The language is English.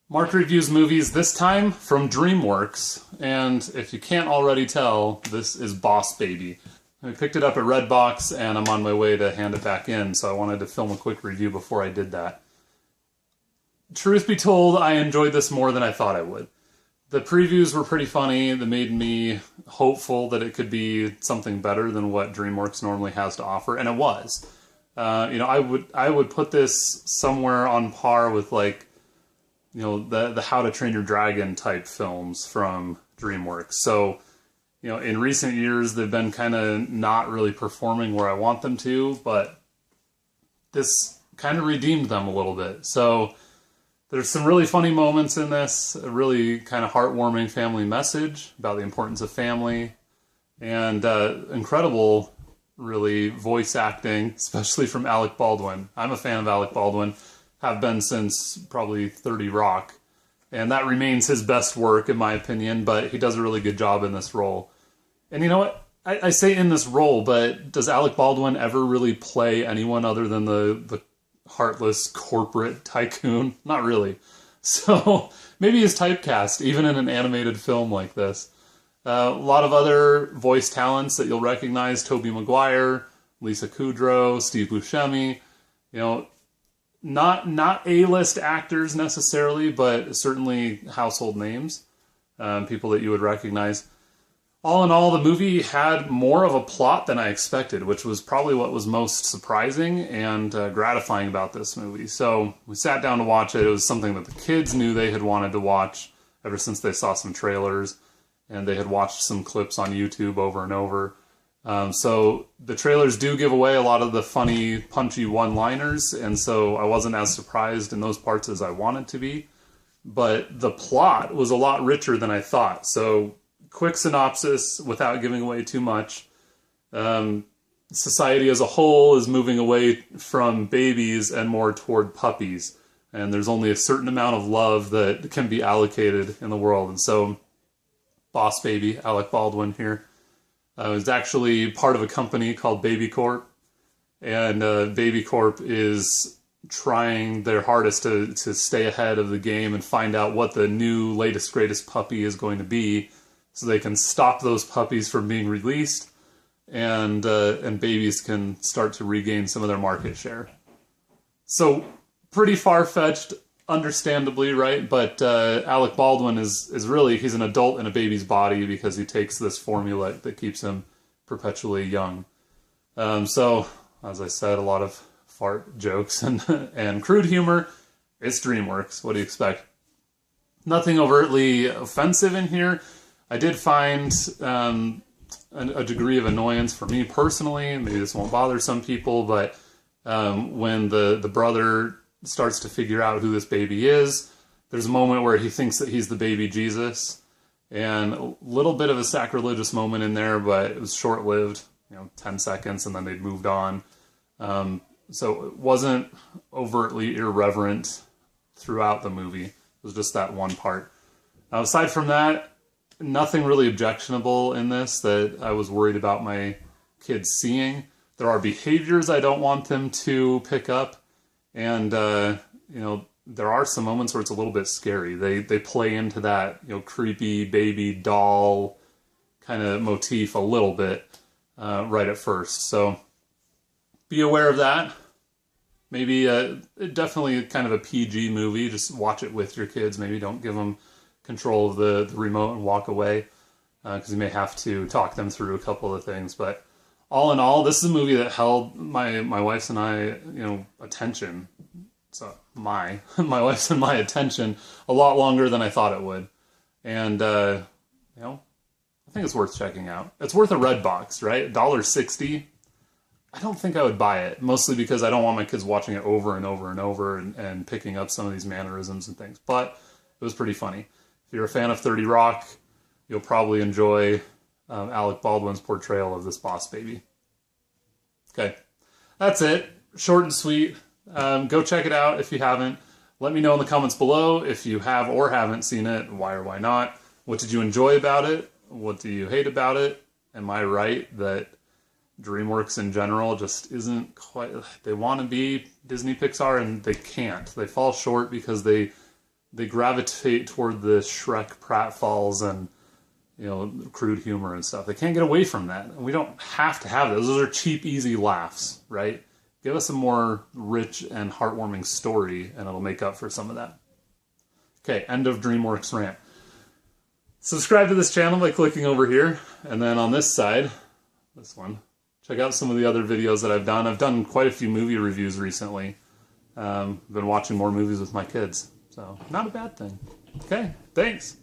Mark reviews movies, this time from DreamWorks, and if you can't already tell, this is Boss Baby. I picked it up at Redbox, and I'm on my way to hand it back in, so I wanted to film a quick review before I did that. Truth be told, I enjoyed this more than I thought I would. The previews were pretty funny. They made me hopeful that it could be something better than what DreamWorks normally has to offer, and it was. I would put this somewhere on par with the How to Train Your Dragon type films from DreamWorks. So, in recent years they've been kind of not really performing where I want them to, but this kind of redeemed them a little bit. So there's some really funny moments in this, a really kind of heartwarming family message about the importance of family, and incredible, really, voice acting, especially from Alec Baldwin. I'm a fan of Alec Baldwin, have been since probably 30 Rock, and that remains his best work in my opinion, but he does a really good job in this role. And you know what? I say in this role, but does Alec Baldwin ever really play anyone other than the heartless corporate tycoon? Not really. So maybe he's typecast, even in an animated film like this. A lot of other voice talents that you'll recognize: Tobey Maguire, Lisa Kudrow, Steve Buscemi. Not A-list actors necessarily, but certainly household names, people that you would recognize. All in all, the movie had more of a plot than I expected, which was probably what was most surprising and gratifying about this movie. So we sat down to watch it. It was something that the kids knew they had wanted to watch ever since they saw some trailers, and they had watched some clips on YouTube over and over. So the trailers do give away a lot of the funny, punchy one-liners, and so I wasn't as surprised in those parts as I wanted to be. But the plot was a lot richer than I thought. So quick synopsis without giving away too much. Society as a whole is moving away from babies and more toward puppies. And there's only a certain amount of love that can be allocated in the world. And so Boss Baby, Alec Baldwin here, is actually part of a company called Baby Corp. And Baby Corp is trying their hardest to stay ahead of the game and find out what the new latest greatest puppy is going to be, so they can stop those puppies from being released, and babies can start to regain some of their market share. So pretty far-fetched, understandably, right? But Alec Baldwin is really, he's an adult in a baby's body because he takes this formula that keeps him perpetually young. So, as I said, a lot of fart jokes and crude humor. It's DreamWorks. What do you expect? Nothing overtly offensive in here. I did find a degree of annoyance for me personally. Maybe this won't bother some people, but when the brother starts to figure out who this baby is, there's a moment where he thinks that he's the baby Jesus, and a little bit of a sacrilegious moment in there, but it was short-lived, 10 seconds, and then they'd moved on. So it wasn't overtly irreverent throughout the movie. It was just that one part. Aside from that, nothing really objectionable in this that I was worried about my kids seeing. There are behaviors I don't want them to pick up, and there are some moments where it's a little bit scary. They play into that creepy baby doll kind of motif a little bit right at first. So be aware of that. Maybe definitely kind of a PG movie. Just watch it with your kids. Maybe don't give them control of the remote and walk away, because you may have to talk them through a couple of things. But all in all, this is a movie that held my wife's and I attention. So my wife's and my attention a lot longer than I thought it would, and I think it's worth checking out. It's worth a Redbox, right? $1.60. I don't think I would buy it, mostly because I don't want my kids watching it over and over and over and picking up some of these mannerisms and things. But it was pretty funny. If you're a fan of 30 Rock, you'll probably enjoy Alec Baldwin's portrayal of this Boss Baby. Okay, that's it. Short and sweet. Go check it out if you haven't. Let me know in the comments below if you have or haven't seen it, why or why not. What did you enjoy about it? What do you hate about it? Am I right that DreamWorks in general just isn't quite... They want to be Disney Pixar and they can't. They fall short because they they gravitate toward the Shrek pratfalls and, you know, crude humor and stuff. They can't get away from that. And we don't have to have those. Those are cheap, easy laughs, right? Give us a more rich and heartwarming story, and it'll make up for some of that. Okay, end of DreamWorks rant. Subscribe to this channel by clicking over here, and then on this side, this one, check out some of the other videos that I've done. I've done quite a few movie reviews recently. I've been watching more movies with my kids, so not a bad thing. Okay, thanks.